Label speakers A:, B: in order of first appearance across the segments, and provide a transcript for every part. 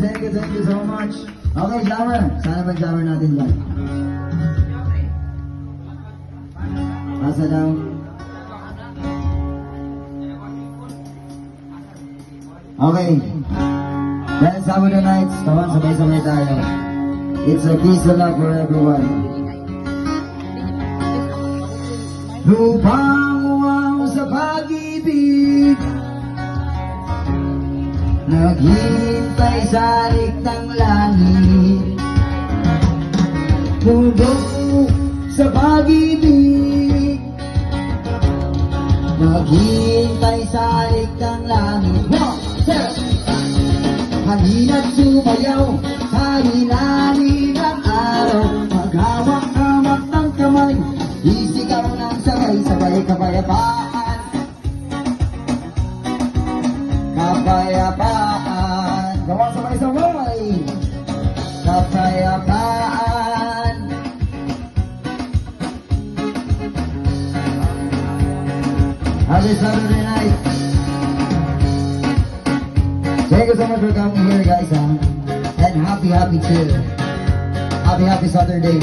A: thank you so much. Okay, jammer. Sana mag-jammer natin dyan. Pasa daw. Okay. Then Sabado nights, come on, sabay-sabay tayo. It's a peace and love for everyone. Lupang uwaw sa pag-ibig, naghihintay sa liktang langit. Mundo sa pag-ibig, naghihintay sa liktang langit. Halina't sumayaw sa ilalim ng araw, maghawak-hawak ng kamay, isigaw ng sabay-sabay kapayapaan. Kapayapaan, gawa sabay-sabay. Kapayapaan. Happy Saturday night. Thank you so much for coming here, guys, and happy chill. Happy Saturday.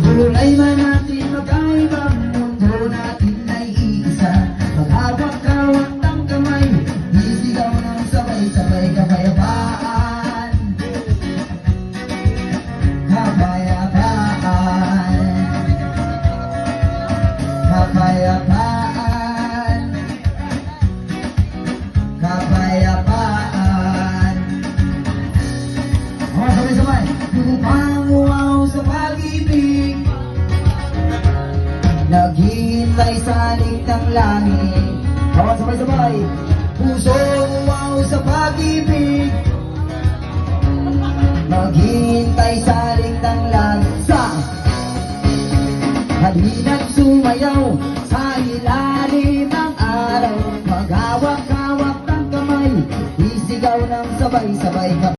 A: Tulay man natin magkaibang mundo, natin ay iisa. Maghawak-hawak ng kamay, isigaw ng sabay-sabay kapayapaan. Kapayapaan. Kapayapaan. Kapayapaan. Oh, sabay-sabay. Lupang uwaw sa pag-ibig, naghihintay sa liktang langit. Oh, sabay-sabay. Puso uwaw sa pag-ibig, maghihintay sa liktang langit. Sa halina't sumayaw sa ilalim ng araw, maghawak-hawak ng kamay, isigaw ng sabay-sabay.